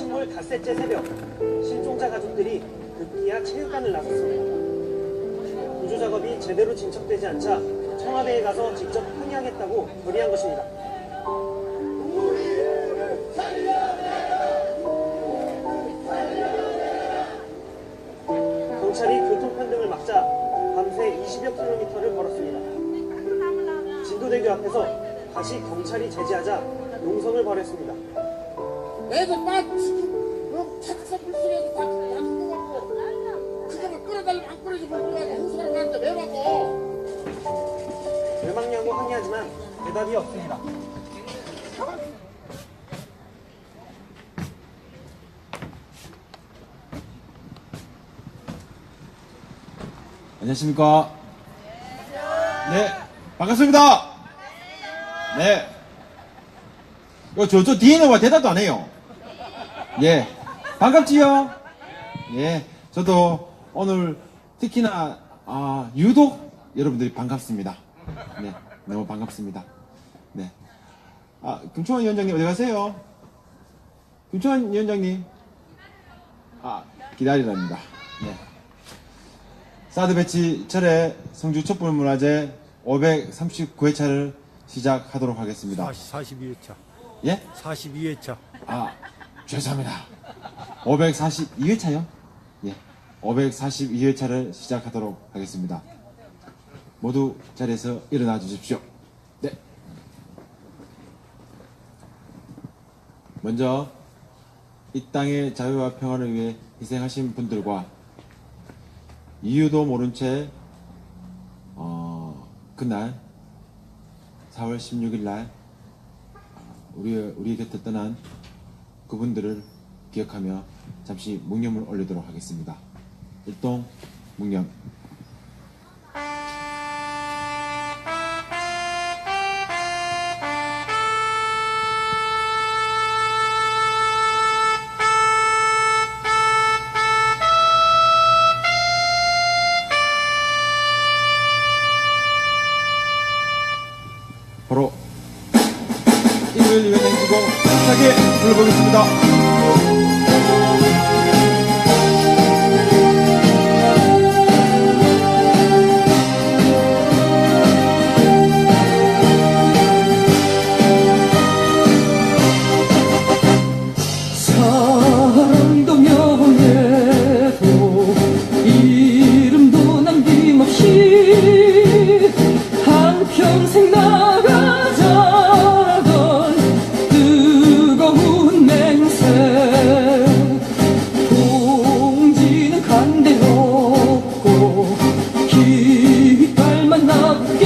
침몰 닷새째 새벽, 실종자 가족들이 급기야 체육관을 나섰습니다. 구조 작업이 제대로 진척되지 않자 청와대에 가서 직접 항의하겠다고 결의한 것입니다. 경찰이 교통편등을 막자 밤새 20여 킬로미터를 걸었습니다. 진도대교 앞에서 다시 경찰이 제지하자 농성을 벌였습니다. 애들 탁사 불속에서 다 죽어갖고 그거를 끌어달라면 안 끌어주고 홍수를 하는데 왜 막어? 왜 막냐고 항의하지만 대답이 없습니다. 안녕하십니까? 네, 반갑습니다. 네. 저 뒤에는 와 대답도 안 해요. 예, 반갑지요? 예, 저도 오늘 특히나 유독 여러분들이 반갑습니다. 네, 너무 반갑습니다. 네. 김초환 위원장님 어디 가세요? 김초환 위원장님. 기다리랍니다. 네. 사드 배치 철회 성주 촛불문화제 539회차를 시작하도록 하겠습니다. 42회차. 예? 42회차. 죄송합니다. 542회차요? 예. 542회차를 시작하도록 하겠습니다. 모두 자리에서 일어나 주십시오. 네. 먼저 이 땅의 자유와 평화를 위해 희생하신 분들과 이유도 모른 채 그날 4월 16일 날 우리 곁에 떠난 그분들을 기억하며 잠시 묵념을 올리도록 하겠습니다. 일동 묵념. 바로 일요일 예배 행지고 시작해 불러보겠습니다. 사랑도 명예도 이름도 남김없이 한평생 나가 자라던 뜨거운 맹세 봉지는 간대없고 깃발만 납겨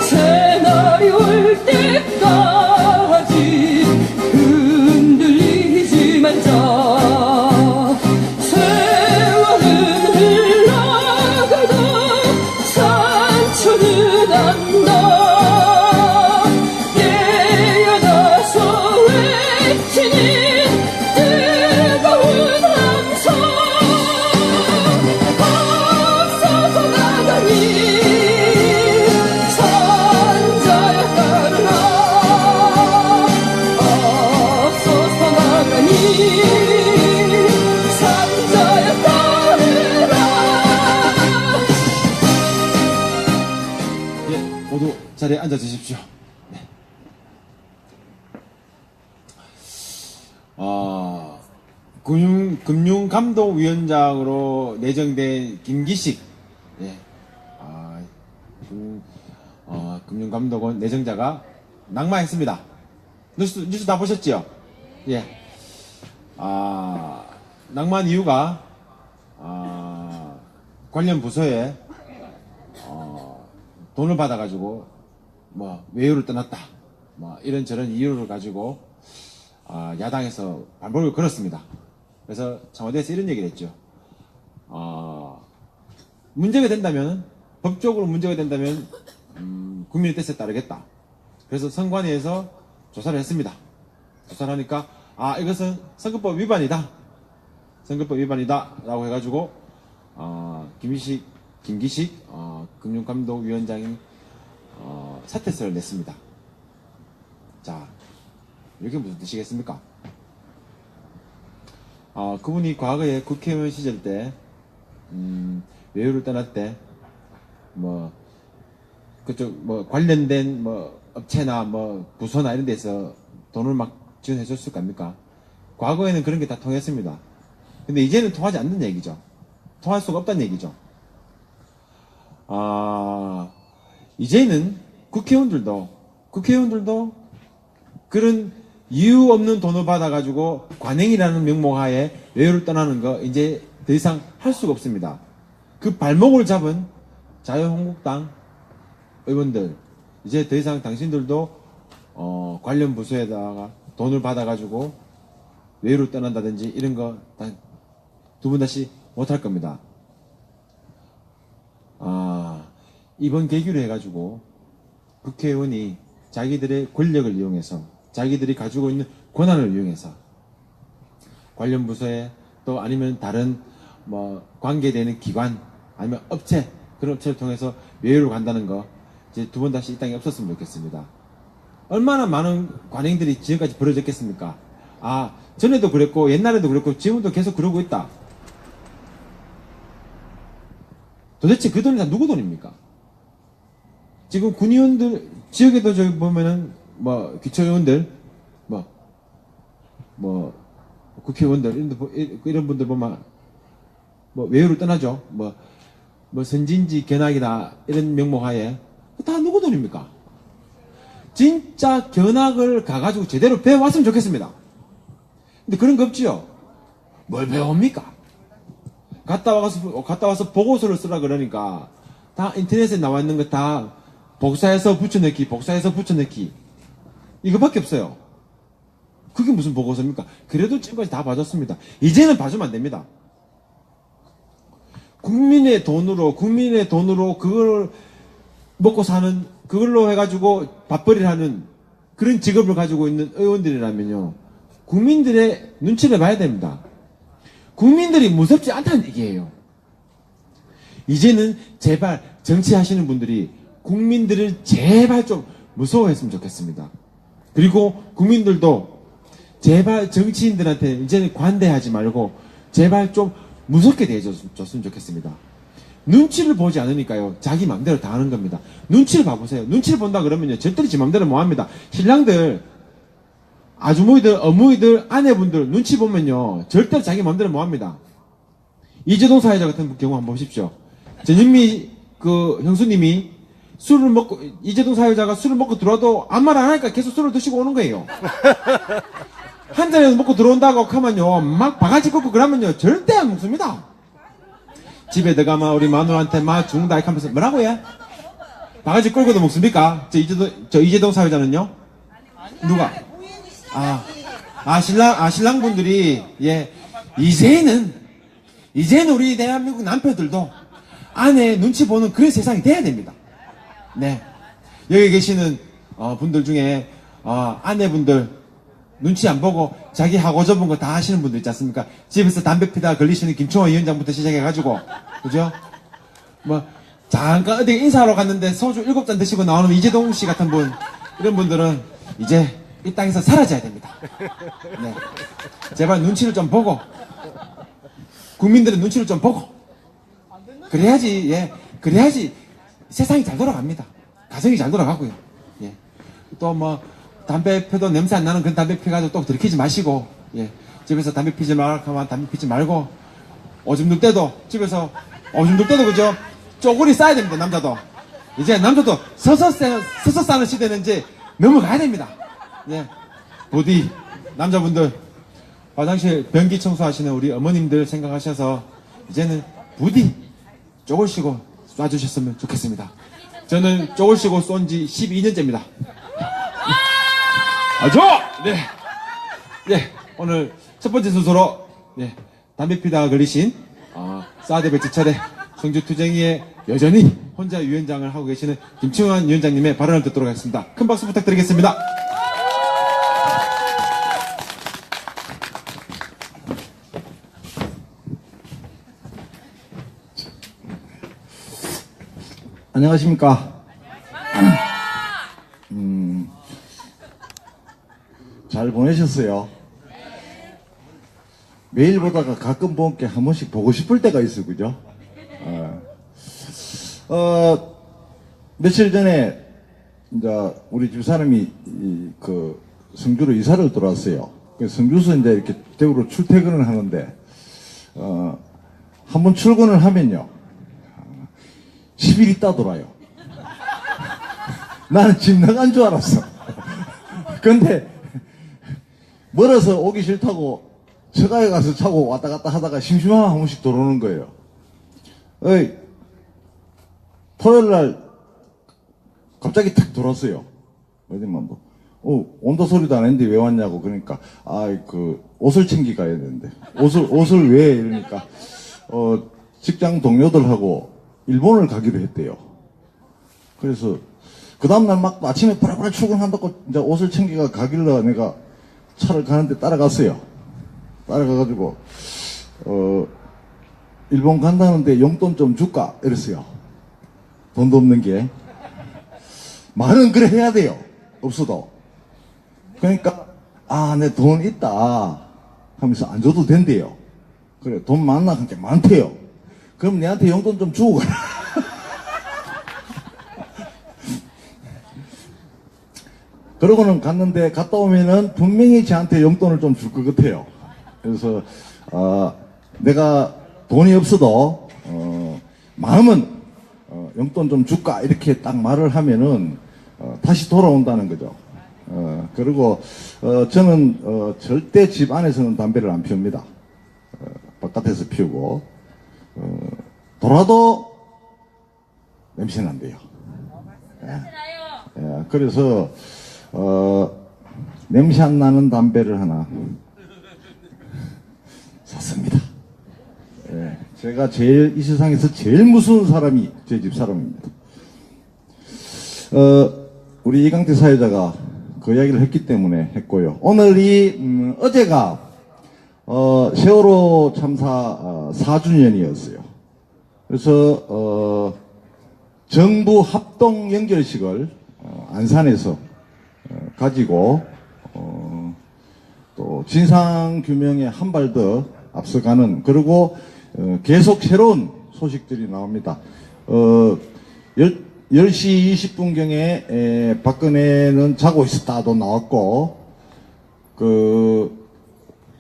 새날이 올 때까지 흔들리지 말자. 세월은 흘러가도 상처는 안 나. 깨어나서 외치는 뜨거운 함성 앞서서 나가니 산자야 따르라. 앞서서 나가니 산자야 따르라. 예, 모두 자리에 앉아 주십시오. 네. 금융감독위원장으로 내정된 김기식. 예. 금융감독원 내정자가 낙마했습니다. 뉴스 다 보셨죠? 예. 낙마한 이유가 관련 부서에 돈을 받아가지고 외유를 떠났다. 이런저런 이유를 가지고 야당에서 반복을 걸었습니다. 그래서 청와대에서 이런 얘기를 했죠. 문제가 된다면, 법적으로 문제가 된다면 국민의 뜻에 따르겠다. 그래서 선관위에서 조사를 했습니다. 조사를 하니까 이것은 선거법 위반이다. 선거법 위반이다 라고 해가지고 김기식 금융감독위원장이 사퇴서를 냈습니다. 자, 이게 무슨 뜻이겠습니까? 그분이 과거에 국회의원 시절 때 외유를 떠날 때 그쪽 관련된 업체나 부서나 이런 데서 돈을 막 지원해 줬을 겁니까? 과거에는 그런 게 다 통했습니다. 근데 이제는 통하지 않는 얘기죠. 통할 수가 없다는 얘기죠. 이제는 국회의원들도 그런 이유 없는 돈을 받아가지고 관행이라는 명목하에 외유를 떠나는 거 이제 더 이상 할 수가 없습니다. 그 발목을 잡은 자유한국당 의원들, 이제 더 이상 당신들도 관련 부서에다가 돈을 받아가지고 외유를 떠난다든지 이런 거 두 번 다시 못할 겁니다. 이번 계기로 해가지고 국회의원이 자기들의 권력을 이용해서 자기들이 가지고 있는 권한을 이용해서 관련 부서에 또 아니면 다른 관계되는 기관 아니면 업체 그런 업체를 통해서 외유를 간다는 거 이제 두 번 다시 이 땅에 없었으면 좋겠습니다. 얼마나 많은 관행들이 지금까지 벌어졌겠습니까? 전에도 그랬고 옛날에도 그랬고 지금도 계속 그러고 있다. 도대체 그 돈이 다 누구 돈입니까? 지금 군의원들 지역에도 저기 보면은 기초의원들 국회의원들 이런 분들 보면 외유를 떠나죠. 선진지 견학이나 이런 명목하에 다 누구 돈입니까? 진짜 견학을 가가지고 제대로 배워왔으면 좋겠습니다. 근데 그런 거 없지요. 뭘 배웁니까? 갔다 와서 보고서를 쓰라 그러니까 다 인터넷에 나와 있는 거 다 복사해서 붙여넣기 이거밖에 없어요. 그게 무슨 보고서입니까? 그래도 지금까지 다 봐줬습니다. 이제는 봐주면 안 됩니다. 국민의 돈으로 그걸 먹고 사는 그걸로 해가지고 밥벌이를 하는 그런 직업을 가지고 있는 의원들이라면요, 국민들의 눈치를 봐야 됩니다. 국민들이 무섭지 않다는 얘기예요. 이제는 제발 정치하시는 분들이 국민들을 제발 좀 무서워했으면 좋겠습니다. 그리고 국민들도 제발 정치인들한테 이제는 관대하지 말고 제발 좀 무섭게 대해줬으면 좋겠습니다. 눈치를 보지 않으니까요, 자기 맘대로 다 하는 겁니다. 눈치를 봐보세요. 눈치를 본다 그러면요, 절대로 지 맘대로 뭐 합니다. 신랑들, 아주머니들, 어머니들, 아내분들 눈치 보면요, 절대로 자기 맘대로 뭐 합니다. 이재동 사회자 같은 경우 한번 보십시오. 전현미 형수님이 술을 먹고, 이재동 사회자가 술을 먹고 들어와도 아무 말 안 하니까 계속 술을 드시고 오는 거예요. 한 잔이라도 먹고 들어온다고 하면요, 막 바가지 꺾고 그러면요, 절대 안 먹습니다. 집에 들어가면 우리 마누라한테 막 죽는다 이렇게 하면서 뭐라고 해? 바가지 끌고도 먹습니까? 저 이재동 사회자는요? 누가? 신랑분들이, 이제는 우리 대한민국 남편들도 아내 눈치 보는 그런 세상이 돼야 됩니다. 네. 여기 계시는, 분들 중에, 아내분들 눈치 안 보고 자기 하고 접은 거 다 하시는 분들 있지 않습니까? 집에서 담배 피다가 걸리시는 김총호 위원장부터 시작해가지고, 그죠? 잠깐 어디 인사하러 갔는데 소주 7잔 드시고 나오는 이재동 씨 같은 분, 이런 분들은 이제 이 땅에서 사라져야 됩니다. 네. 제발 눈치를 좀 보고, 국민들의 눈치를 좀 보고, 그래야지 세상이 잘 돌아갑니다. 가정이 잘 돌아가고요. 또 담배 펴도 냄새 안 나는 그런 담배 피가지고 또 들키지 마시고, 집에서 담배 피지 말라고 하면 담배 피지 말고, 오줌 눌 때도, 집에서 오줌 눌 때도 그죠? 쪼그리 싸야 됩니다, 남자도. 이제 남자도 서서 싸는 시대는 이제 넘어가야 됩니다. 부디, 남자분들, 화장실 변기 청소하시는 우리 어머님들 생각하셔서, 이제는 부디 쪼글 쉬고 쏴주셨으면 좋겠습니다. 저는 쪼글 쉬고 쏜 지 12년째입니다. 오늘 첫 번째 순서로, 담배 피다가 걸리신, 사드 배치철의 성주투쟁이의 여전히 혼자 위원장을 하고 계시는 김충환 위원장님의 발언을 듣도록 하겠습니다. 큰 박수 부탁드리겠습니다. 안녕하십니까. 잘 보내셨어요. 매일 보다가 가끔 본게 한 번씩 보고 싶을 때가 있어, 그죠? 며칠 전에, 이제, 우리 집사람이, 성주로 이사를 들어왔어요. 성주에서 이제 이렇게 대구로 출퇴근을 하는데, 한 번 출근을 하면요, 10일 있다 돌아요. 나는 집 나간 줄 알았어. 근데, 멀어서 오기 싫다고 처가에 가서 자고 왔다 갔다 하다가 심심하면 한 번씩 들어오는 거예요. 토요일 날 갑자기 탁 들어왔어요. 어디만 온다 소리도 안 했는데 왜 왔냐고. 그러니까, 옷을 챙기 가야 되는데. 옷을 왜? 이러니까, 직장 동료들하고 일본을 가기로 했대요. 그래서, 그 다음날 막 아침에 바라바라 출근한다고 이제 옷을 챙기가 가길래 내가 차를 가는데 따라갔어요. 따라가가지고, 일본 간다는데 용돈 좀 줄까? 이랬어요. 돈도 없는 게. 말은 그래 해야 돼요. 없어도. 그러니까, 내 돈 있다. 하면서 안 줘도 된대요. 그래, 돈 많나? 그러니까 많대요. 그럼 내한테 용돈 좀 주고 가라. 그러고는 갔는데, 갔다 오면은 분명히 저한테 용돈을 좀 줄 것 같아요. 그래서, 내가 돈이 없어도, 마음은, 용돈 좀 줄까? 이렇게 딱 말을 하면은, 다시 돌아온다는 거죠. 그리고, 저는, 절대 집 안에서는 담배를 안 피웁니다. 바깥에서 피우고, 돌아도 냄새 난대요. 그래서, 냄새 안 나는 담배를 하나 샀습니다. 제가 이 세상에서 제일 무서운 사람이 제 집사람입니다. 우리 이강태 사회자가 그 이야기를 했기 때문에 했고요. 오늘이, 어제가, 세월호 참사 4주년이었어요. 그래서, 정부 합동 연결식을, 안산에서, 가지고, 또, 진상규명에 한 발 더 앞서가는, 그리고, 계속 새로운 소식들이 나옵니다. 10시 20분경에 박근혜는 자고 있었다도 나왔고,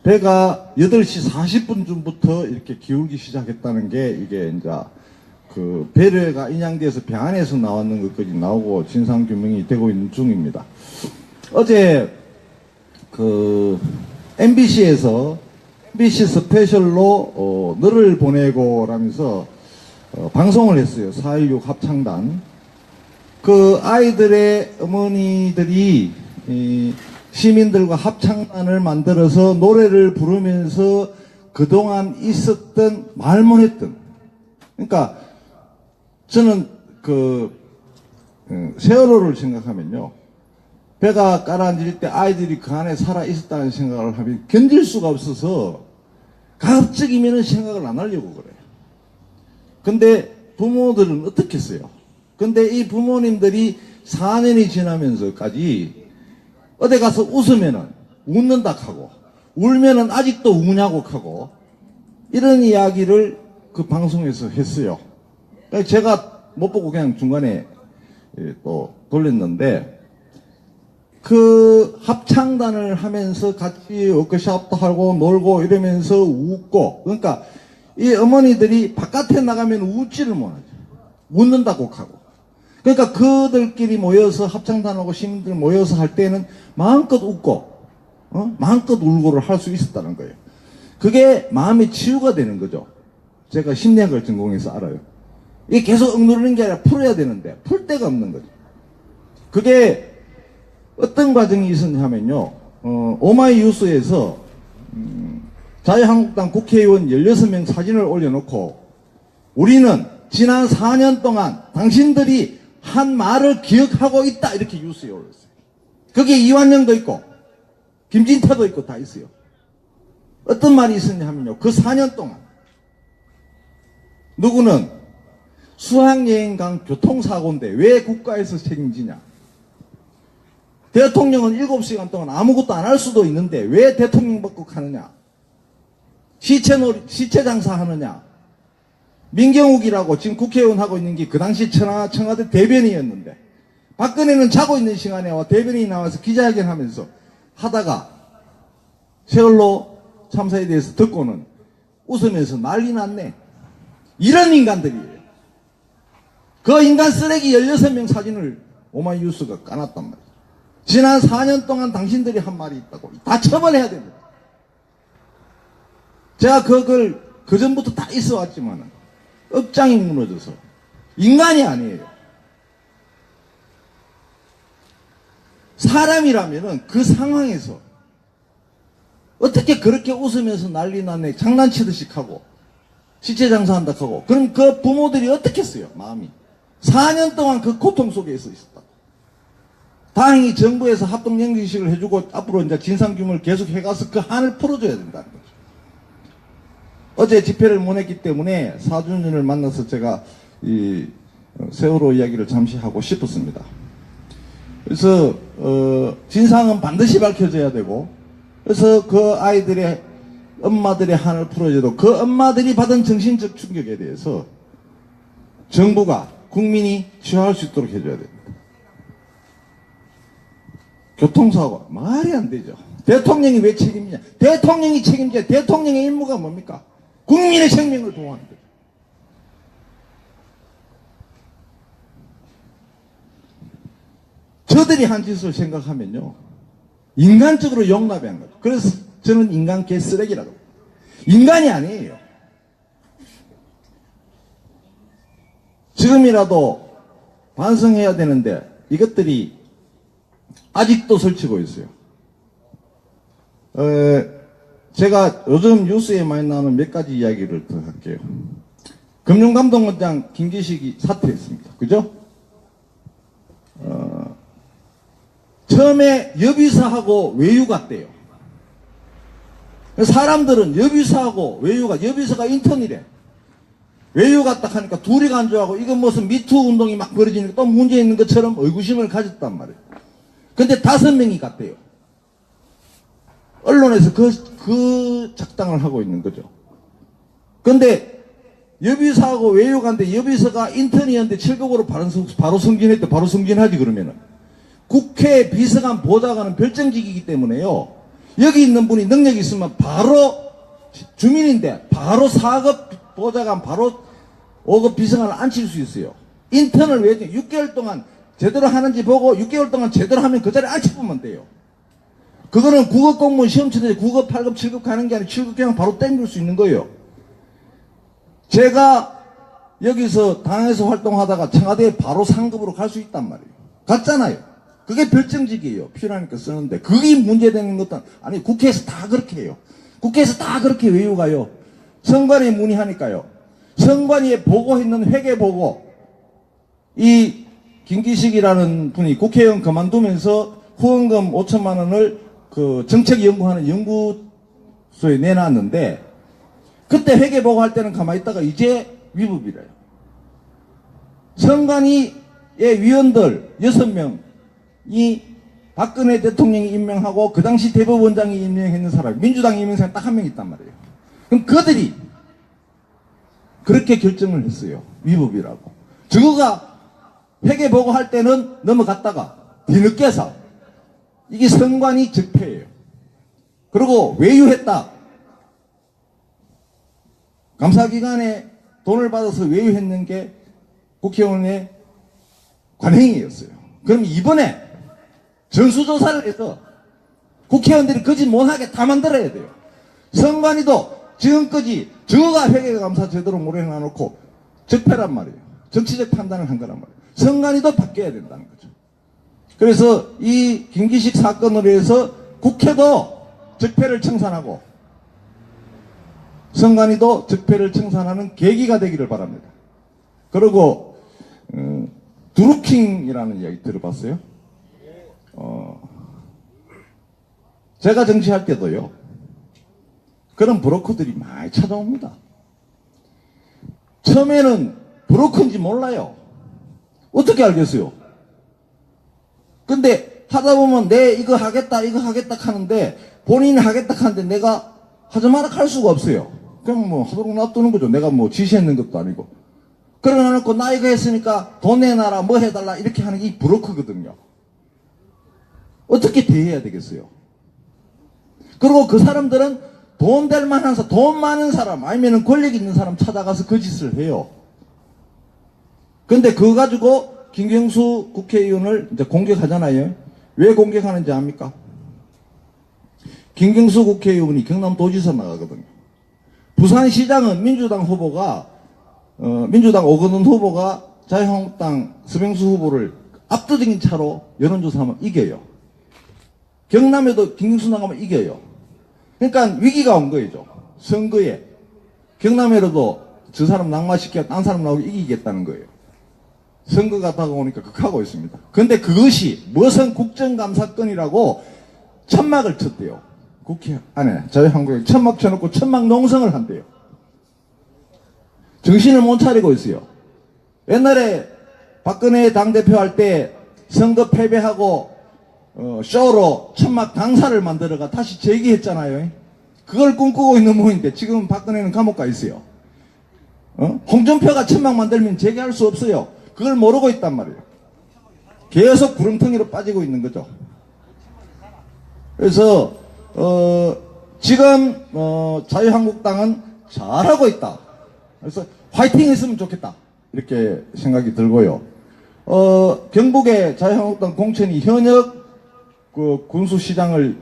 배가 8시 40분쯤부터 이렇게 기울기 시작했다는 게 이게 이제 배가 인양돼서 배 안에서 나왔는 것까지 나오고 진상규명이 되고 있는 중입니다. 어제 MBC에서 MBC 스페셜로 너를 보내고 라면서 방송을 했어요. 4.16 합창단. 그 아이들의 어머니들이 시민들과 합창단을 만들어서 노래를 부르면서 그동안 있었던 말 못했던, 그러니까 저는 세월호를 생각하면요, 배가 가라앉을 때 아이들이 그 안에 살아 있었다는 생각을 하면 견딜 수가 없어서 가급적이면은 생각을 안 하려고 그래요. 근데 부모들은 어떻게 했어요? 근데 이 부모님들이 4년이 지나면서까지 어디 가서 웃으면은 웃는다 하고, 울면은 아직도 우냐고 하고, 이런 이야기를 그 방송에서 했어요. 제가 못 보고 그냥 중간에 또 돌렸는데, 그 합창단을 하면서 같이 워크숍도 하고 놀고 이러면서 웃고, 그러니까 이 어머니들이 바깥에 나가면 웃지를 못하죠. 웃는다고 하고. 그러니까 그들끼리 모여서 합창단하고 시민들 모여서 할 때는 마음껏 웃고, 마음껏 울고를 할 수 있었다는 거예요. 그게 마음의 치유가 되는 거죠. 제가 심리학을 전공해서 알아요. 이게 계속 억누르는 게 아니라 풀어야 되는데 풀 데가 없는 거죠. 그게 어떤 과정이 있었냐 하면요, 오마이뉴스에서 자유한국당 국회의원 16명 사진을 올려놓고, 우리는 지난 4년 동안 당신들이 한 말을 기억하고 있다, 이렇게 뉴스에 올렸어요. 거기에 이완영도 있고 김진태도 있고 다 있어요. 어떤 말이 있었냐 하면요, 그 4년 동안 누구는 수학여행 간 교통사고인데 왜 국가에서 책임지냐, 대통령은 7시간 동안 아무것도 안 할 수도 있는데 왜 대통령 받고 가느냐, 시체 장사하느냐. 민경욱이라고 지금 국회의원 하고 있는 게 그 당시 청와대 대변인이었는데, 박근혜는 자고 있는 시간에 대변인이 나와서 기자회견 하면서 하다가 세월호 참사에 대해서 듣고는 웃으면서 난리 났네. 이런 인간들이에요. 그 인간 쓰레기 16명 사진을 오마이뉴스가 까놨단 말이에요. 지난 4년 동안 당신들이 한 말이 있다고. 다 처벌해야 됩니다. 제가 그걸 그전부터 다 있어 왔지만 업장이 무너져서 인간이 아니에요. 사람이라면은 그 상황에서 어떻게 그렇게 웃으면서 난리 났네, 장난치듯이 하고 시체 장사한다 하고, 그럼 그 부모들이 어떻겠어요? 마음이 4년 동안 그 고통 속에 있었다. 다행히 정부에서 합동연기식을 해주고 앞으로 이제 진상규명을 계속 해가서 그 한을 풀어줘야 된다는 거죠. 어제 집회를 못 했기 때문에 사준윤을 만나서 제가 이 세월호 이야기를 잠시 하고 싶었습니다. 그래서 진상은 반드시 밝혀져야 되고, 그래서 그 아이들의 엄마들의 한을 풀어줘도 그 엄마들이 받은 정신적 충격에 대해서 정부가, 국민이 취하할 수 있도록 해줘야 됩니다. 교통사고 말이 안 되죠. 대통령이 왜 책임지냐? 대통령이 책임져야. 대통령의 임무가 뭡니까? 국민의 생명을 보호하는 거죠. 저들이 한 짓을 생각하면요, 인간적으로 용납이 안 가죠. 그래서 저는 인간 개쓰레기라고. 인간이 아니에요. 지금이라도 반성해야 되는데 이것들이 아직도 설치고 있어요. 제가 요즘 뉴스에 많이 나오는 몇 가지 이야기를 더 할게요. 금융감독원장 김기식이 사퇴했습니다. 그죠? 처음에 여비서하고 외유 같대요. 사람들은 여비서하고 외유가, 여비서가 인턴이래. 외유 같다 하니까 둘이 간주하고 이건 무슨 미투 운동이 막 벌어지니까 또 문제 있는 것처럼 의구심을 가졌단 말이에요. 근데 5명이 갔대요. 언론에서 그 작당을 하고 있는 거죠. 근데 여비서하고 외유관데 여비서가 인턴이었는데 7급으로 바로 승진했대. 바로 승진하지 그러면은. 국회 비서관 보좌관은 별정직이기 때문에요. 여기 있는 분이 능력이 있으면 바로 주민인데 바로 4급 보좌관 바로 5급 비서관을 앉힐 수 있어요. 인턴을 왜 6개월 동안 제대로 하는지 보고 6개월 동안 제대로 하면 그 자리에 앉혀보면 돼요. 그거는 9급 공무원 시험 치는데 9급, 8급, 7급 가는 게 아니라 7급 그냥 바로 땡길 수 있는 거예요. 제가 여기서 당에서 활동하다가 청와대에 바로 상급으로 갈 수 있단 말이에요. 갔잖아요. 그게 별정직이에요. 필요하니까 쓰는데. 그게 문제되는 것도 아니, 국회에서 다 그렇게 해요. 국회에서 다 그렇게 외우가요. 선관위에 문의하니까요. 선관위에 보고했는 회계보고, 이 김기식이라는 분이 국회의원 그만두면서 후원금 5천만 원을 그 정책 연구하는 연구소에 내놨는데, 그때 회계보고 할 때는 가만히 있다가 이제 위법이래요. 선관위의 위원들 6명이 박근혜 대통령이 임명하고 그 당시 대법원장이 임명했는 사람, 민주당 임명사람 딱 한 명 있단 말이에요. 그럼 그들이 그렇게 결정을 했어요. 위법이라고. 저거가 회계보고 할 때는 넘어갔다가 뒤늦게서 이게 선관위 적폐예요. 그리고 외유했다. 감사기관에 돈을 받아서 외유했는 게 국회의원의 관행이었어요. 그럼 이번에 전수조사를 해서 국회의원들이 거짓 못하게 다 만들어야 돼요. 선관위도 지금까지 저가 회계감사 제대로 모래놔놓고 적폐란 말이에요. 정치적 판단을 한 거란 말이에요. 선관위도 바뀌어야 된다는 거죠. 그래서 이 김기식 사건으로 해서 국회도 적폐를 청산하고 선관위도 적폐를 청산하는 계기가 되기를 바랍니다. 그리고 드루킹이라는 이야기 들어봤어요? 제가 정치할 때도요, 그런 브로커들이 많이 찾아옵니다. 처음에는 브로커인지 몰라요. 어떻게 알겠어요? 근데 하다 보면 내 이거 하겠다 하는데 본인이 하겠다 하는데 내가 하지 마라 할 수가 없어요. 그냥 뭐 하도록 놔두는 거죠. 내가 뭐 지시했는 것도 아니고. 그러놓고 나 이거 했으니까 돈 내놔라 뭐 해달라 이렇게 하는 게 이 브로커거든요. 어떻게 대해야 되겠어요? 그리고 그 사람들은 돈 될 만한 사람, 돈 많은 사람 아니면 권력 있는 사람 찾아가서 그 짓을 해요. 근데 그거 가지고 김경수 국회의원을 이제 공격하잖아요. 왜 공격하는지 압니까? 김경수 국회의원이 경남도지사 나가거든요. 부산시장은 민주당 후보가 민주당 오거돈 후보가 자유한국당 서병수 후보를 압도적인 차로 여론조사하면 이겨요. 경남에도 김경수 나가면 이겨요. 그러니까 위기가 온 거죠. 선거에 경남에라도 저 사람 낙마시켜 딴 사람 나오게 이기겠다는 거예요. 선거가 다가오니까 극하고 있습니다. 근데 그것이 무슨 국정감사건이라고 천막을 쳤대요. 국회 안에 자유한국당에 천막 쳐놓고 천막 농성을 한대요. 정신을 못 차리고 있어요. 옛날에 박근혜 당대표 할 때 선거 패배하고 쇼로 천막 당사를 만들어가 다시 재기했잖아요. 그걸 꿈꾸고 있는 모인데 지금 박근혜는 감옥 가 있어요. 홍준표가 천막 만들면 재기할 수 없어요. 그걸 모르고 있단 말이에요. 계속 구렁텅이로 빠지고 있는 거죠. 그래서 지금 자유한국당은 잘하고 있다. 그래서 화이팅 했으면 좋겠다. 이렇게 생각이 들고요. 경북의 자유한국당 공천이 현역 그 군수시장을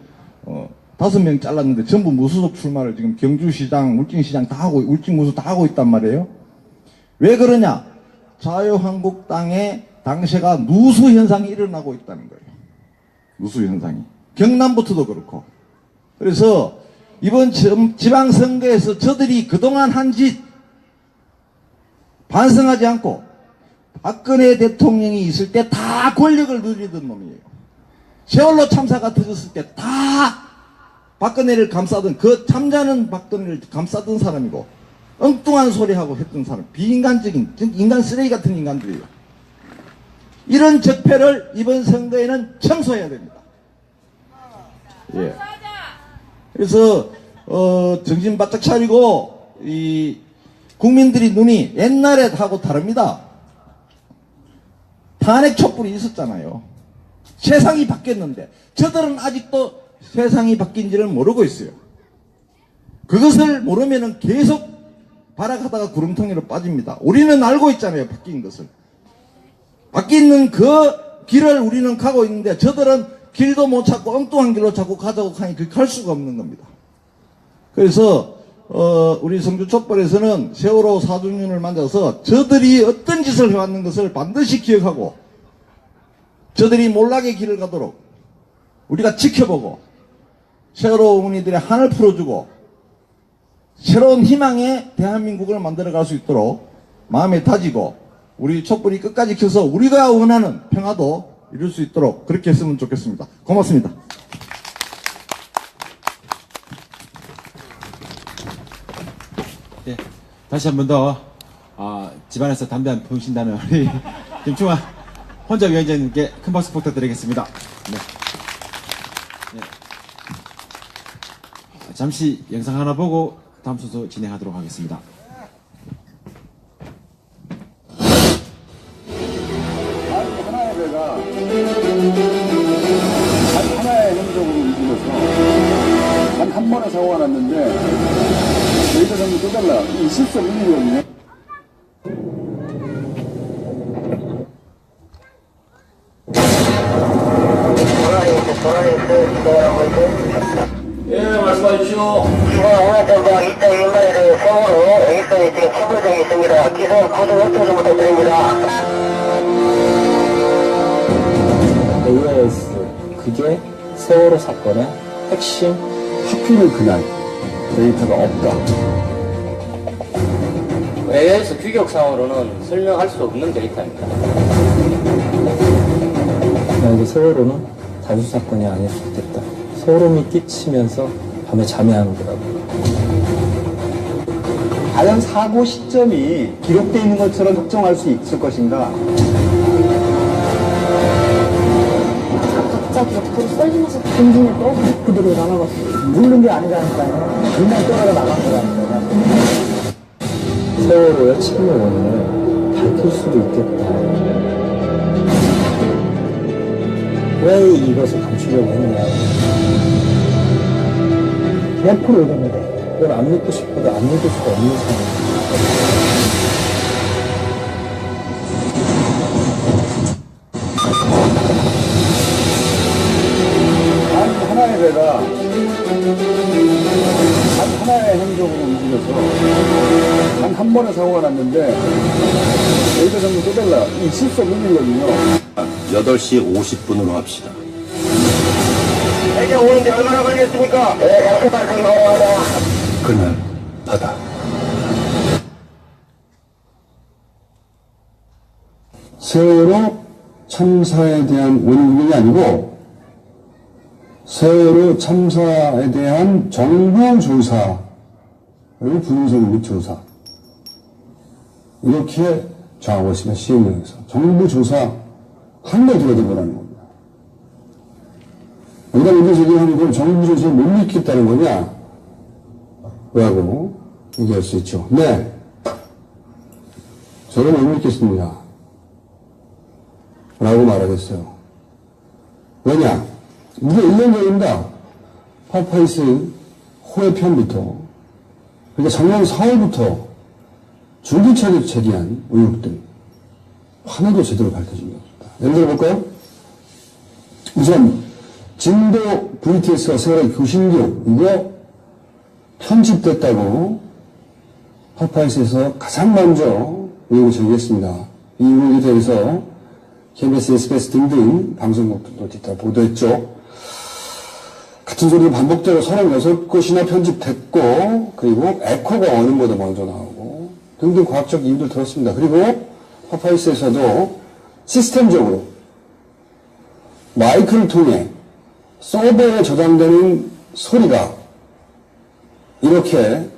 5명 잘랐는데 전부 무소속 출마를 지금 경주시장, 울진시장 다 하고, 울진무소 다 하고 있단 말이에요. 왜 그러냐? 자유한국당의 당시가 누수 현상이 일어나고 있다는 거예요. 누수 현상이. 경남부터도 그렇고. 그래서 이번 지방선거에서 저들이 그동안 한 짓 반성하지 않고 박근혜 대통령이 있을 때 다 권력을 누리던 놈이에요. 세월호 참사가 터졌을 때 다 박근혜를 감싸던 그 잠자는 박근혜를 감싸던 사람이고 엉뚱한 소리하고 했던 사람, 비인간적인 인간 쓰레기 같은 인간들이에요. 이런 적폐를 이번 선거에는 청소해야 됩니다. 예. 그래서 정신 바짝 차리고 이 국민들이 눈이 옛날에하고 다릅니다. 탄핵 촛불이 있었잖아요. 세상이 바뀌었는데 저들은 아직도 세상이 바뀐지를 모르고 있어요. 그것을 모르면은 계속 발악하다가 구름텅이로 빠집니다. 우리는 알고 있잖아요. 바뀐 것을. 바뀌는 그 길을 우리는 가고 있는데 저들은 길도 못 찾고 엉뚱한 길로 자꾸 가자고 하니 그렇게 할 수가 없는 겁니다. 그래서 우리 성주촛불에서는 세월호 4주년을 맞아서 저들이 어떤 짓을 해왔는 것을 반드시 기억하고 저들이 몰락의 길을 가도록 우리가 지켜보고 세월호 어머니들의 한을 풀어주고 새로운 희망의 대한민국을 만들어갈 수 있도록 마음에 다지고 우리 촛불이 끝까지 켜서 우리가 원하는 평화도 이룰 수 있도록 그렇게 했으면 좋겠습니다. 고맙습니다. 예, 다시 한 번 더 집안에서 담배 안 피우신다는 우리 김충환 혼자 위원장님께 큰 박수 부탁드리겠습니다. 네. 네. 잠시 영상 하나 보고 다음 순서 진행하도록 하겠습니다. 하나의 배가 단 하나의 행적으로 움직여서 단 한 번의 사고가 났는데 데이터 정도 또 달라. 있을 수 없는 일이거든요. 예, 말씀해 주시오. 중앙공화정과 2.1마일의 세월호 일선이 지금 출발 중에 있습니다. 기선 고정 협조 좀 부탁드립니다. AIS, 그게 세월호 사건의 핵심. 하필이면 그날 데이터가 없다. AIS 규격상으로는 설명할 수 없는 데이터입니다. 만약에 세월호는 단수 사건이 아닐 수 있겠다. 소름이 끼치면서 밤에 잠이 안 오더라고요. 과연 사고 시점이 기록되어 있는 것처럼 특정할 수 있을 것인가? 막 옆으로 썰리면서 빙빙을 떠서 그대로 날아갔어요. 묻는 게 아니라니까요. 그냥 떠나가 나간 거라니까요. 세월호의 침몰 원인을 밝힐 수도 있겠다. 왜 이것을 감추려고 했냐. 몇 프로 이랬는데 그걸 안 믿고 싶어도 안 믿을 수가 없는 상황이에요. 하나의 배가 하나의 행적으로 움직여서 한 번에 사고가 났는데 여기서 전부 또 달라. 있을 수 없는 일이거든요. 8시 50분으로 합시다. 해경 오는데 얼마나 걸리겠습니까? 네, 잠시만 생각합니다. 그날 바다. 세월호 참사에 대한 원인이 아니고 세월호 참사에 대한 정부 조사 그리고 분석 및 조사 이렇게 정하고 있습니다. 시행령에서 정부 조사 한 번 들어보라는 겁니다. 여기다 문제 제기하는 건 정부 조사를 못 믿겠다는 거냐? 라고 얘기할 수 있죠. 네, 저는 못 믿겠습니다. 라고 말하겠어요. 왜냐? 무려 1년 전입니다. 파파이스 호의 편부터, 그러니까 작년 4월부터 줄기차게 제기한 의혹들, 하나도 제대로 밝혀진 게 없습니다. 예를 들어볼까요? 우선, 진도 VTS와 세월의 교신기록, 이거 편집됐다고 파파이스에서 가장 먼저 의혹을 제기했습니다. 이 의혹에 대해서 KBS, SBS 등등 방송국들도 뒤따라 보도했죠. 같은 소리가 반복되고 36곳이나 편집됐고, 그리고 에코가 어느 보다 먼저 나오고, 등등 과학적 이유를 들었습니다. 그리고 파파이스에서도 시스템적으로 마이크를 통해 서버에 저장되는 소리가 이렇게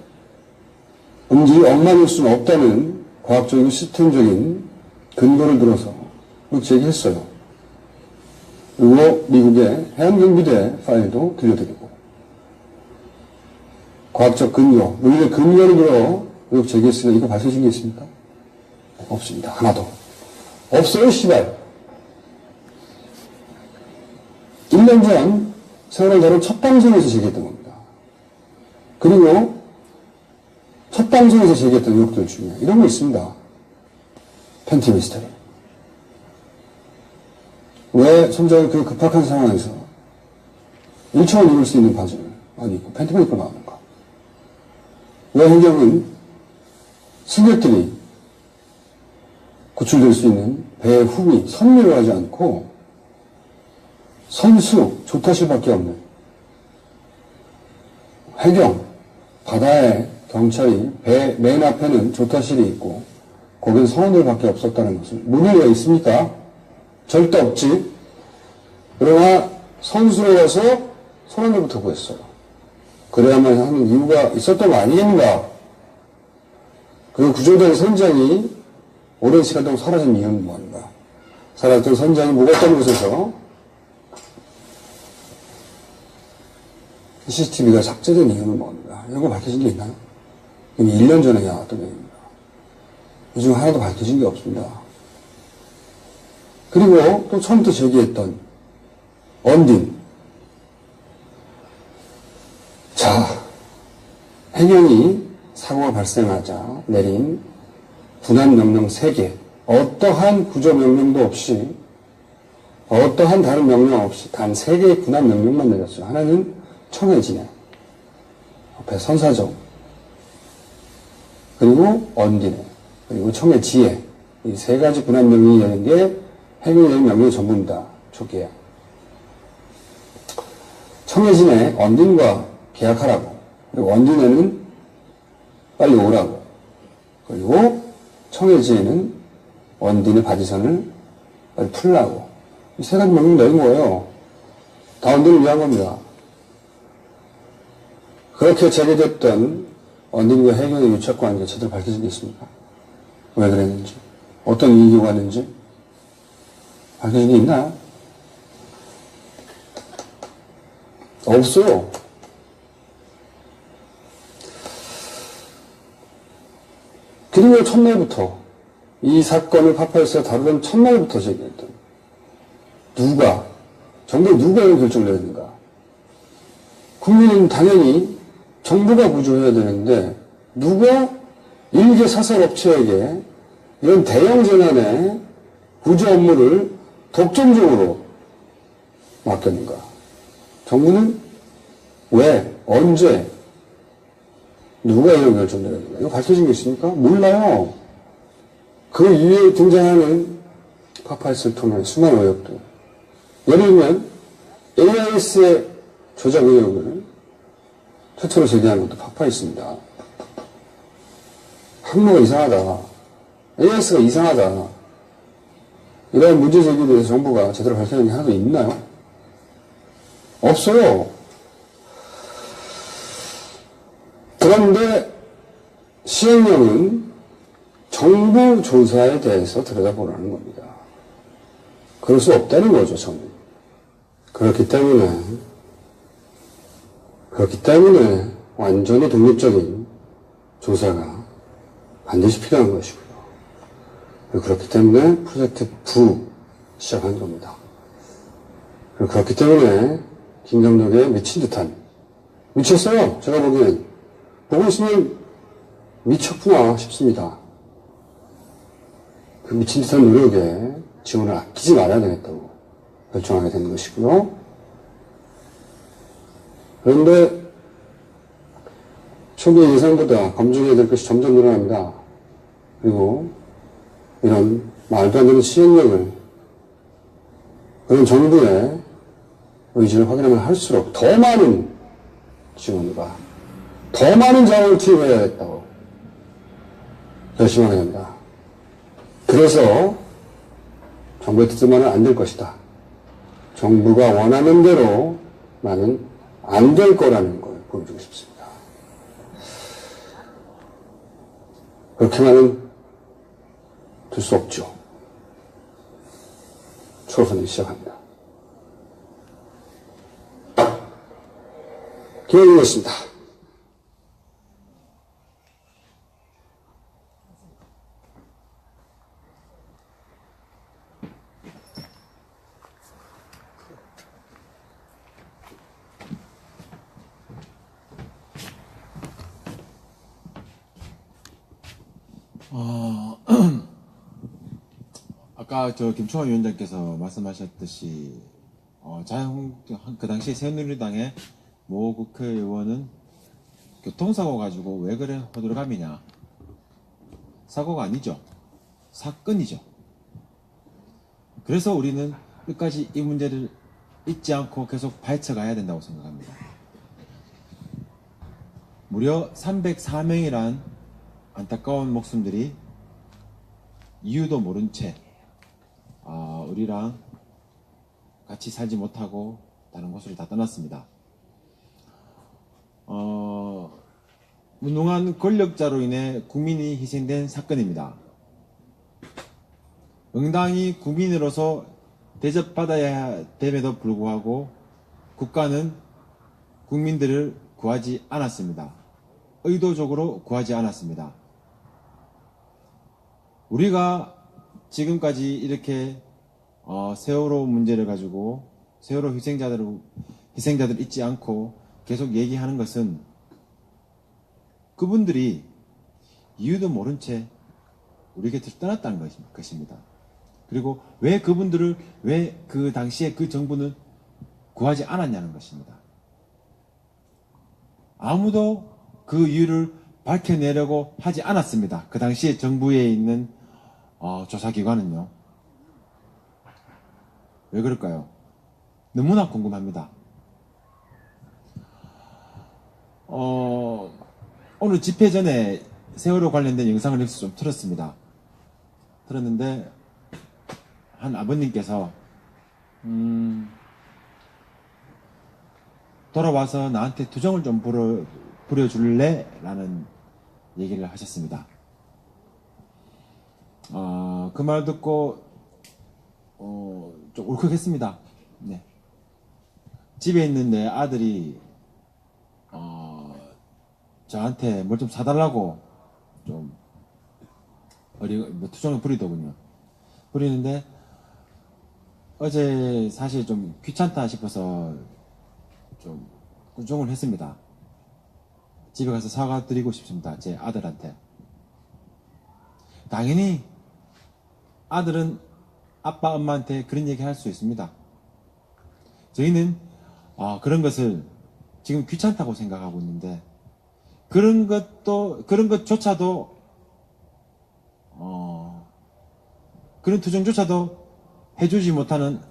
음질이 엉망일 수는 없다는 과학적이고 시스템적인 근거를 들어서 제기했어요. 그리고 미국의 해양경비대 파일도 들려드리고 과학적 근거, 논리의 근거를 들어 의혹 제기했으나 이거 밝혀진 게 있습니까? 없습니다. 하나도. 없어요, 씨발. 1년 전 세월을 다룬 첫 방송에서 제기했던 겁니다. 그리고 첫 방송에서 제기했던 의혹들 중에 이런 거 있습니다. 팬티 미스터리. 왜 손자가 그 급박한 상황에서 1초간 입을 수 있는 바지를 안 입고 팬티만 입고 나오는가? 왜 해경은 승객들이 구출될 수 있는 배의 훅이 선미를 하지 않고 선수, 조타실밖에 없는 해경, 바다에 경찰이 배 맨 앞에는 조타실이 있고 거기는 선원들밖에 없었다는 것을 문을 왜 있습니까? 절대 없지. 그러나 선수로 가서 선원들부터 구했어요. 그래야만 하는 이유가 있었던 거 아니겠는가? 그 구조된 선장이 오랜 시간 동안 사라진 이유는 뭔가? 사라졌던 선장이 묵었던 곳에서 CCTV가 삭제된 이유는 뭔가? 이런 거 밝혀진 게 있나요? 이미 1년 전에 나왔던 얘기입니다. 요즘 하나도 밝혀진 게 없습니다. 그리고 또 처음부터 제기했던 언딘. 자, 해경이 사고가 발생하자 내린 군한 명령 3개, 어떠한 구조 명령도 없이, 어떠한 다른 명령 없이 단 3개의 군한 명령만 내렸어요. 하나는 청해진해, 옆에 선사정, 그리고 언딘해, 그리고 청해지해. 이 3가지 군한 명령이 내린 게 해경이 내린 명령이 전부입니다. 초기에. 청해진해 언딘과 계약하라고, 그리고 언딘에는 빨리 오라고, 그리고 청해지에는 언딘의 바지선을 빨리 풀라고. 이 3가지 명령 내린 거예요. 다 언딘을 위한 겁니다. 그렇게 제기됐던 언딘과 해경의 유착관계 제대로 밝혀진 게 있습니까? 왜 그랬는지, 어떤 이익이 왔는지 밝혀진 게 있나요? 없어요. 그리고 첫날부터 이 사건을 파파이스가 다루던 첫날부터 제기했던 누가 정부에 누가 이런 결정을 내렸는가? 국민은 당연히 정부가 구조해야 되는데 누가 일개 사설업체에게 이런 대형 재난의 구조 업무를 독점적으로 맡겼는가? 정부는 왜? 언제? 누가 이런 결정을 내렸는가? 이거 밝혀진 게 있습니까? 몰라요. 그 이후에 등장하는 파파이스를 통한 수많은 의혹들. 예를 들면 AIS의 조작 의혹을 최초로 제기한 것도 파파이스입니다. 항로가 이상하다. AIS가 이상하다. 이런 문제 제기에 대해서 정부가 제대로 밝혀낸 게 하나도 있나요? 없어요. 그런데 시행령은 정부 조사에 대해서 들여다보라는 겁니다. 그럴 수 없다는 거죠, 저는. 그렇기 때문에 완전히 독립적인 조사가 반드시 필요한 것이고요. 그렇기 때문에 프로젝트 부 시작한 겁니다. 그렇기 때문에 김 감독의 미쳤어요. 제가 보기엔 보고 있으면 미쳤구나 싶습니다. 그 미친 듯한 노력에 지원을 아끼지 말아야 되겠다고 결정하게 된 것이고요. 그런데 초기의 예상보다 검증해야 될 것이 점점 늘어납니다. 그리고 이런 말도 안 되는 시행령을 그런 정부의 의지를 확인하면 할수록 더 많은 지원과 더 많은 자원을 투입해야겠다고 결심하게 됩니다. 그래서 정부의 뜻대로는 안 될 것이다. 정부가 원하는 대로 나는 안 될 거라는 걸 보여주고 싶습니다. 그렇게만은 둘 수 없죠. 초선이 시작합니다. 김영민이었습니다. 아까 김충환 위원장께서 말씀하셨듯이 그 당시 새누리당의 모 국회의원은 교통사고 가지고 왜 그래 호들갑이냐, 사고가 아니죠, 사건이죠. 그래서 우리는 끝까지 이 문제를 잊지 않고 계속 파헤쳐가야 된다고 생각합니다. 무려 304명이란 안타까운 목숨들이 이유도 모른 채 우리랑 같이 살지 못하고 다른 곳으로 다 떠났습니다. 무능한 권력자로 인해 국민이 희생된 사건입니다. 응당히 국민으로서 대접받아야 됨에도 불구하고 국가는 국민들을 구하지 않았습니다. 의도적으로 구하지 않았습니다. 우리가 지금까지 이렇게 세월호 문제를 가지고 세월호 희생자들 잊지 않고 계속 얘기하는 것은 그분들이 이유도 모른 채 우리 곁을 떠났다는 것입니다. 그리고 왜 그분들을 왜 그 당시에 그 정부는 구하지 않았냐는 것입니다. 아무도 그 이유를 밝혀내려고 하지 않았습니다. 그 당시에 정부에 있는 조사기관은요. 왜 그럴까요? 너무나 궁금합니다. 오늘 집회 전에 세월호 관련된 영상을 여기서 좀 틀었습니다. 틀었는데 한 아버님께서 돌아와서 나한테 투정을 좀 부려줄래? 라는 얘기를 하셨습니다. 그 말 듣고 좀 울컥했습니다. 네. 집에 있는 내 아들이 저한테 뭘 좀 사달라고 좀 투정을 부리더군요. 부리는데 어제 사실 좀 귀찮다 싶어서 좀 꾸중을 했습니다. 집에 가서 사과드리고 싶습니다. 제 아들한테. 당연히 아들은 아빠 엄마한테 그런 얘기 할 수 있습니다. 저희는 그런 것을 지금 귀찮다고 생각하고 있는데 그런 것조차도 그런 투정조차도 해주지 못하는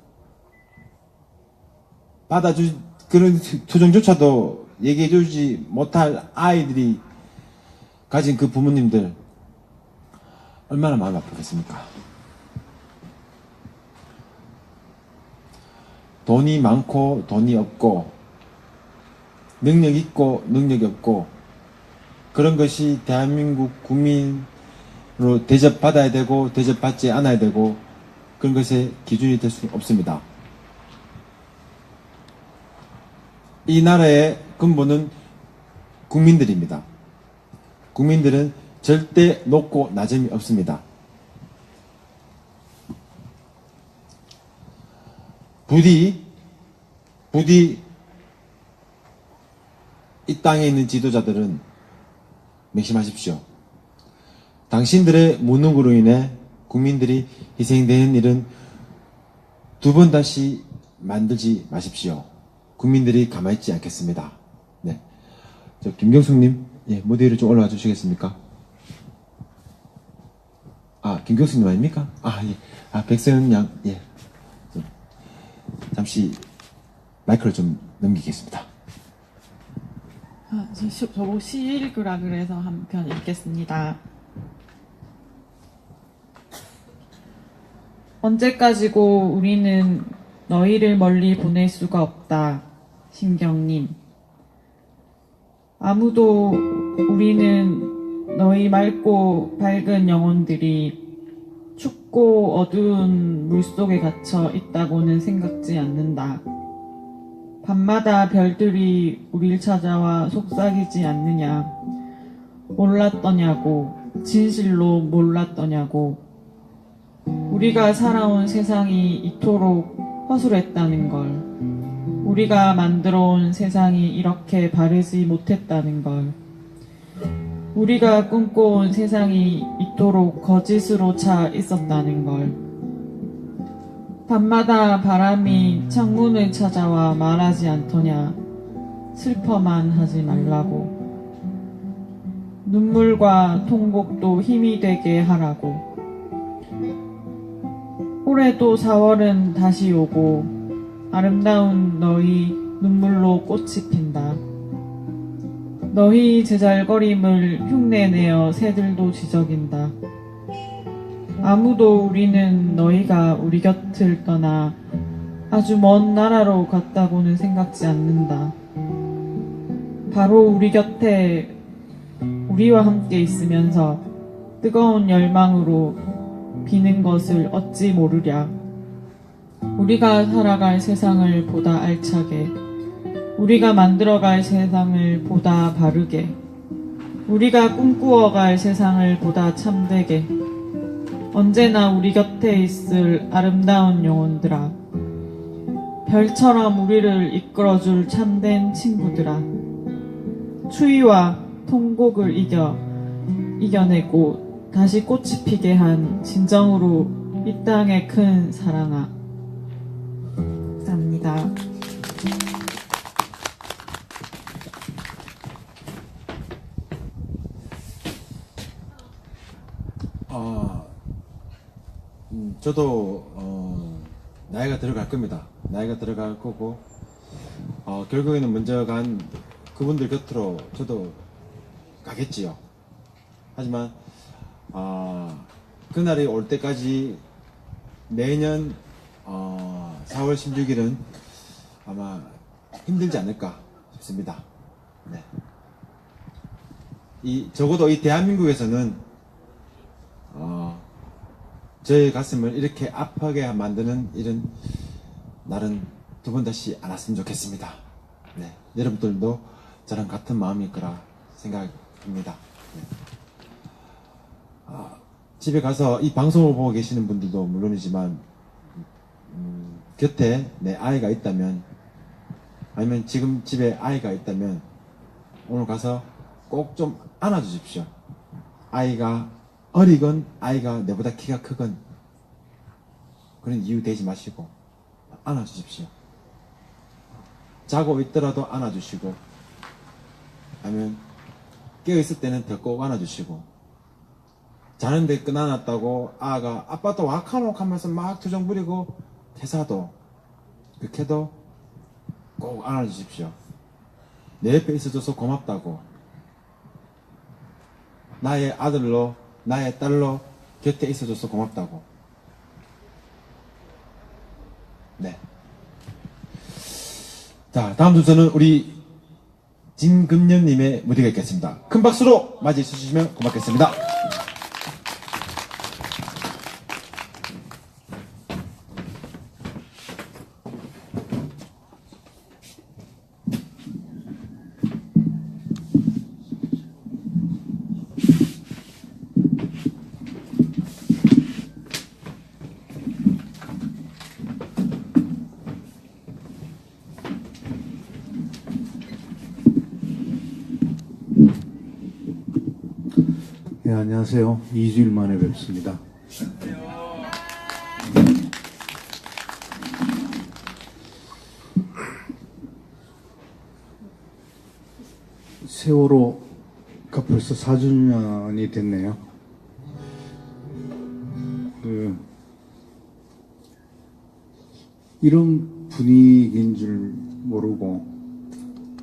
그런 투정조차도 얘기해주지 못할 아이들이 가진 그 부모님들 얼마나 마음 아프겠습니까? 돈이 많고 돈이 없고 능력 있고 능력이 없고 그런 것이 대한민국 국민으로 대접받아야 되고 대접받지 않아야 되고 그런 것의 기준이 될 수 없습니다. 이 나라의 근본은 국민들입니다. 국민들은 절대 높고 낮음이 없습니다. 부디 이 땅에 있는 지도자들은 명심하십시오. 당신들의 무능으로 인해 국민들이 희생되는 일은 두 번 다시 만들지 마십시오. 국민들이 가만히 있지 않겠습니다. 네. 김경숙님, 무대 위로 좀 올라와 주시겠습니까? 김경숙님 아닙니까? 예. 백세현 양, 예. 잠시 마이크를 좀 넘기겠습니다. 저보고 시 읽으라 그래서 한 편 읽겠습니다. 언제까지고 우리는 너희를 멀리 보낼 수가 없다. 신경님. 아무도 우리는 너희 맑고 밝은 영혼들이 춥고 어두운 물속에 갇혀 있다고는 생각지 않는다. 밤마다 별들이 우릴 찾아와 속삭이지 않느냐. 몰랐더냐고. 진실로 몰랐더냐고. 우리가 살아온 세상이 이토록 허술했다는 걸. 우리가 만들어온 세상이 이렇게 바르지 못했다는 걸. 우리가 꿈꿔온 세상이 이토록 거짓으로 차 있었다는 걸. 밤마다 바람이 창문을 찾아와 말하지 않더냐. 슬퍼만 하지 말라고. 눈물과 통곡도 힘이 되게 하라고. 올해도 4월은 다시 오고 아름다운 너희 눈물로 꽃이 핀다. 너희 제잘거림을 흉내내어 새들도 지저긴다. 아무도 우리는 너희가 우리 곁을 떠나 아주 먼 나라로 갔다고는 생각지 않는다. 바로 우리 곁에 우리와 함께 있으면서 뜨거운 열망으로 비는 것을 어찌 모르랴. 우리가 살아갈 세상을 보다 알차게, 우리가 만들어갈 세상을 보다 바르게, 우리가 꿈꾸어갈 세상을 보다 참되게, 언제나 우리 곁에 있을 아름다운 영혼들아, 별처럼 우리를 이끌어줄 참된 친구들아, 추위와 통곡을 이겨내고 다시 꽃이 피게 한 진정으로 이 땅의 큰 사랑아. 감사합니다. 저도 나이가 들어갈 겁니다. 나이가 들어갈 거고 결국에는 먼저 간 그분들 곁으로 저도 가겠지요. 하지만 그날이 올 때까지 매년 4월 16일은 아마 힘들지 않을까 싶습니다. 네. 적어도 이 대한민국에서는 저의 가슴을 이렇게 아프게 만드는 일은 날은 두 번 다시 안 왔으면 좋겠습니다. 네, 여러분들도 저랑 같은 마음일 거라 생각합니다. 네. 집에 가서 이 방송을 보고 계시는 분들도 물론이지만 곁에 내 아이가 있다면, 아니면 지금 집에 아이가 있다면 오늘 가서 꼭 좀 안아주십시오. 아이가 어리건 아이가 내보다 키가 크건 그런 이유 되지 마시고 안아주십시오. 자고 있더라도 안아주시고, 아니면 깨어있을 때는 더 꼭 안아주시고, 자는데 끊어놨다고 아가 아빠 또 와카노 하면서 막 투정 부리고 해사도 그렇게도 꼭 안아주십시오. 내 옆에 있어줘서 고맙다고, 나의 아들로 나의 딸로 곁에 있어줘서 고맙다고. 네. 자, 다음 순서는 우리 진금년님의 무대가 있겠습니다. 큰 박수로 맞이해 주시면 고맙겠습니다. 네, 안녕하세요. 2주일 만에 뵙습니다. 세월호가 벌써 4주년이 됐네요. 이런 분위기인 줄 모르고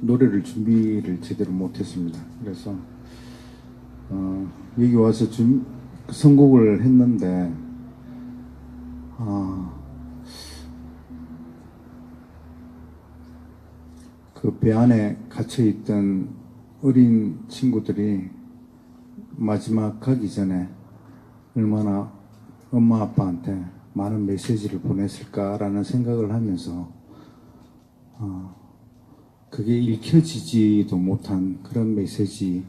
노래를 준비를 제대로 못했습니다. 그래서 여기 와서 선곡을 했는데 그 배 안에 갇혀있던 어린 친구들이 마지막 가기 전에 얼마나 엄마 아빠한테 많은 메시지를 보냈을까라는 생각을 하면서 그게 읽혀지지도 못한 그런 메시지들도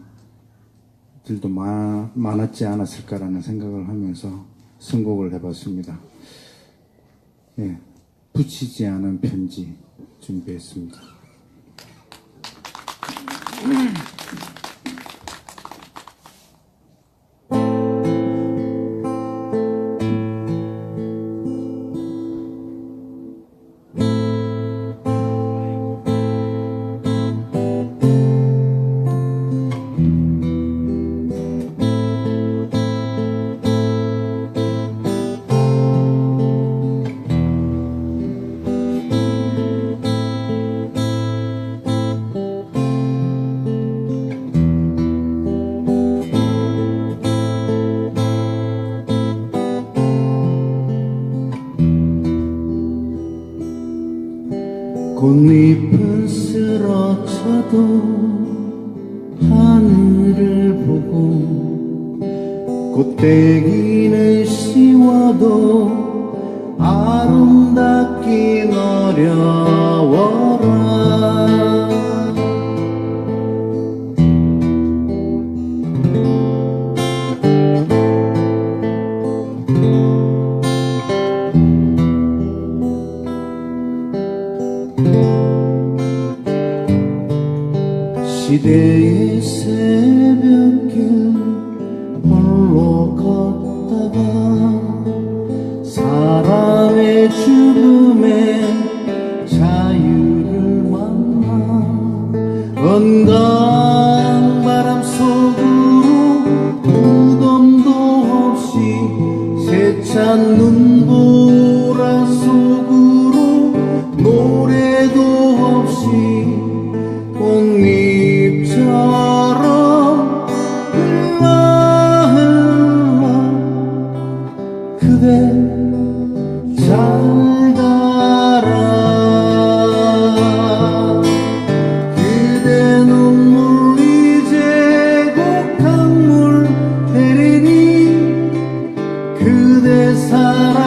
많았지 않았을까라는 생각을 하면서 선곡을 해봤습니다. 예, 붙이지 않은 편지 준비했습니다. 꽃잎은 쓰러져도 하늘을 보고 꽃대기는 씌워도 아름답긴 어려워라. 시대의 새벽길 홀로 걷다가 사람의 죽음에 자유를 만나 언강 바람 속으로 무덤도 없이 세찬 눈보라 속으로 노래도 없이 꽃잎처럼 흘러 그대 잘 가라. 그대 눈물 이제 곧 강물 내리니 그대 사랑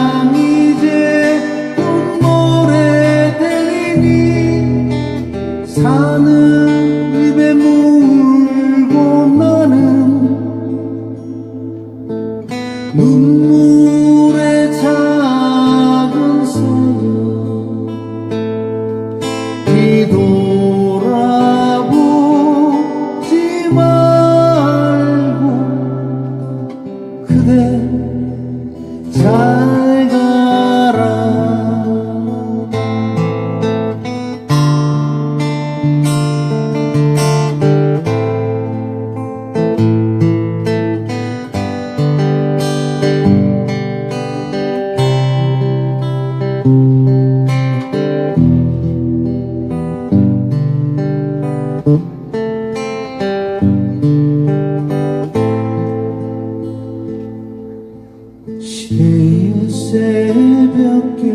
시의 새벽길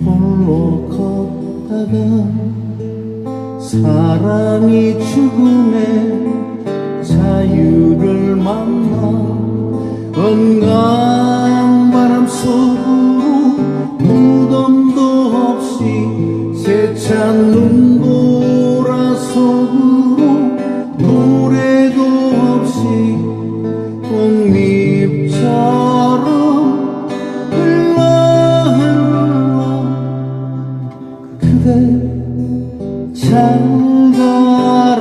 홀로 걷다가 사랑이 죽음의 자유를 만나 언강 바람 속으로 무덤도 없이 세찬 눈보라 속으로 노래도 없이 꽃잎처럼 흘러 그대 잘 가라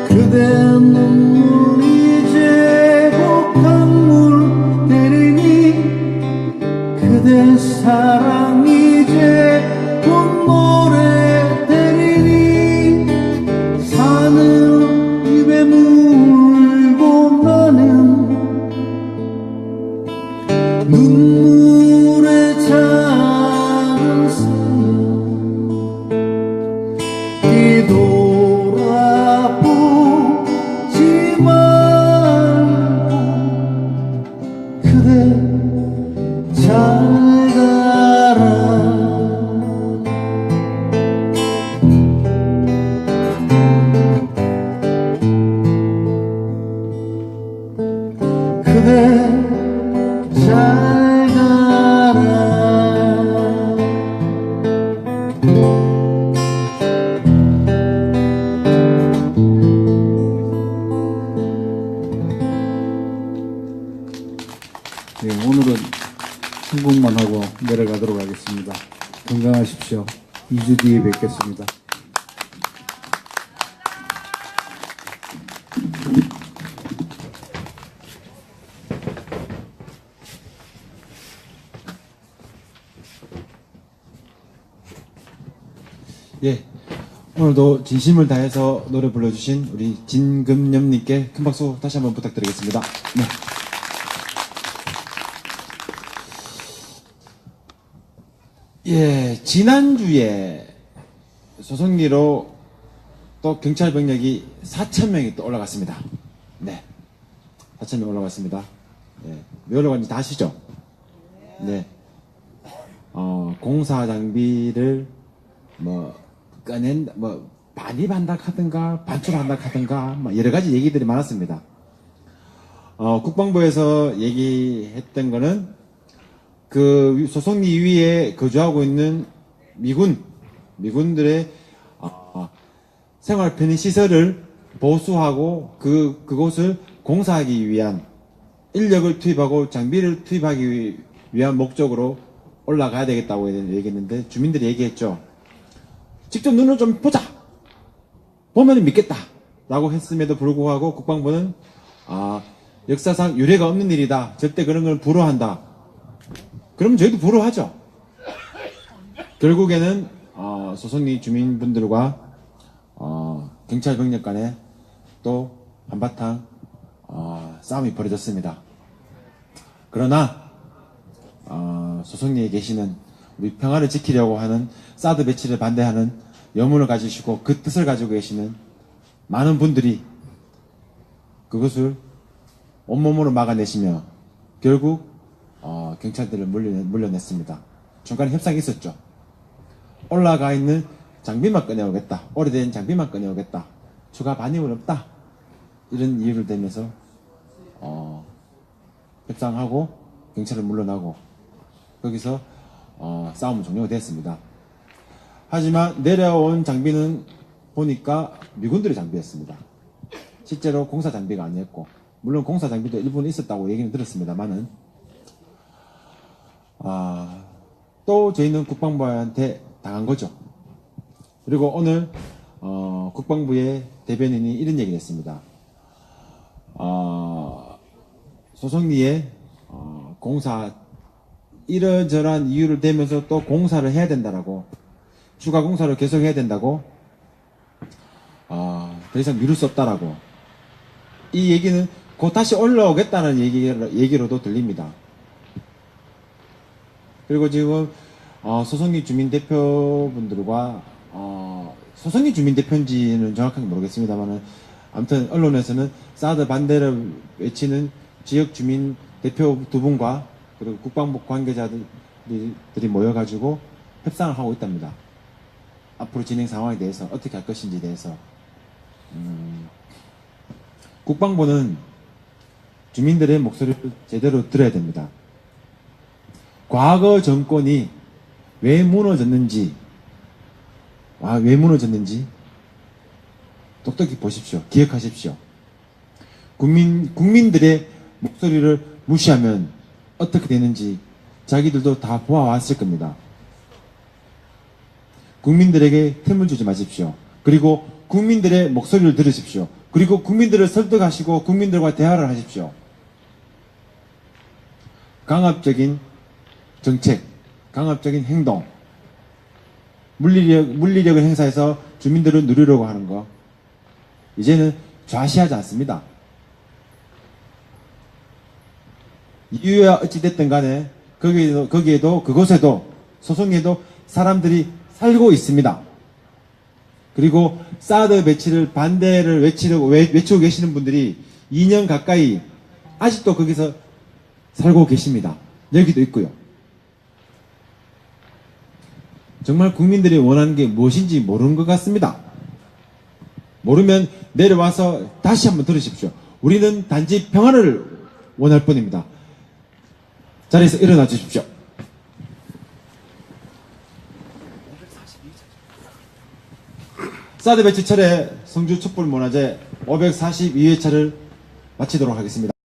그대 눈물 이제 곧 강물 내리니 그대 사랑 이제 곧 노래 되리니 산을 입에 물고 나는 눈물의 작은 새야 뒤돌아보지 말고 그대 잘 가라 그대 잘 가라 네, 오늘은 한국만 하고 내려가도록 하겠습니다. 건강하십시오. 2주 뒤에 뵙겠습니다. 예, 오늘도 진심을 다해서 노래 불러주신 우리 진금념님께 큰 박수 다시 한번 부탁드리겠습니다. 네. 예, 지난주에 소송리로 또 경찰 병력이 4,000명이 또 올라갔습니다. 네. 4,000명 올라갔습니다. 네. 왜 올라갔는지 다 아시죠? 네. 공사 장비를 반입한다 하든가 반출한다 하든가 여러 가지 얘기들이 많았습니다. 국방부에서 얘기했던 거는 그 소송리 위에 거주하고 있는 미군들의 생활 편의 시설을 보수하고 그곳을 공사하기 위한 인력을 투입하고 장비를 투입하기 위한 목적으로 올라가야 되겠다고 얘기했는데 주민들이 얘기했죠. 직접 눈으로 좀 보자. 보면 믿겠다. 라고 했음에도 불구하고 국방부는 역사상 유례가 없는 일이다. 절대 그런 걸 불허한다. 그럼 저희도 불허하죠. 결국에는 소송리 주민분들과 경찰 병력 간에 또 한바탕 싸움이 벌어졌습니다. 그러나 소송리에 계시는 우리 평화를 지키려고 하는 사드 배치를 반대하는 여문을 가지시고 그 뜻을 가지고 계시는 많은 분들이 그것을 온몸으로 막아내시며 결국 경찰들을 물려냈습니다. 중간에 협상이 있었죠. 올라가 있는 장비만 꺼내오겠다. 오래된 장비만 꺼내오겠다. 추가 반입은 없다. 이런 이유를 대면서 협상하고 경찰을 물러나고 거기서 싸움은 종료가 됐습니다. 하지만 내려온 장비는 보니까 미군들의 장비였습니다. 실제로 공사 장비가 아니었고 물론 공사 장비도 일부는 있었다고 얘기는 들었습니다만은 또 저희는 국방부한테 당한 거죠. 그리고 오늘 국방부의 대변인이 이런 얘기를 했습니다. 소송리에 공사 이런저런 이유를 대면서 또 공사를 해야 된다라고 추가 공사를 계속 해야 된다고 더 이상 미룰 수 없다라고 이 얘기는 곧 다시 올라오겠다는 얘기로도 들립니다. 그리고 지금 소송리 주민 대표분들과 소송이 주민 대표인지는 정확하게 모르겠습니다만은 아무튼 언론에서는 사드 반대를 외치는 지역 주민 대표 두 분과 그리고 국방부 관계자들이 모여가지고 협상을 하고 있답니다. 앞으로 진행 상황에 대해서 어떻게 할 것인지에 대해서 국방부는 주민들의 목소리를 제대로 들어야 됩니다. 과거 정권이 왜 무너졌는지 똑똑히 보십시오. 기억하십시오. 국민들의 목소리를 무시하면 어떻게 되는지 자기들도 다 보아왔을 겁니다. 국민들에게 틈을 주지 마십시오. 그리고 국민들의 목소리를 들으십시오. 그리고 국민들을 설득하시고 국민들과 대화를 하십시오. 강압적인 정책, 강압적인 행동, 물리력을 행사해서 주민들을 누리려고 하는 거 이제는 좌시하지 않습니다. 이유야 어찌됐든 간에 거기에도 그곳에도 소송에도 사람들이 살고 있습니다. 그리고 사드 배치를 반대를 외치고 계시는 분들이 2년 가까이 아직도 거기서 살고 계십니다. 여기도 있고요. 정말 국민들이 원하는 게 무엇인지 모르는 것 같습니다. 모르면 내려와서 다시 한번 들으십시오. 우리는 단지 평화를 원할 뿐입니다. 자리에서 일어나 주십시오. 사드 배치 철회 성주 촛불문화제 542회차를 마치도록 하겠습니다.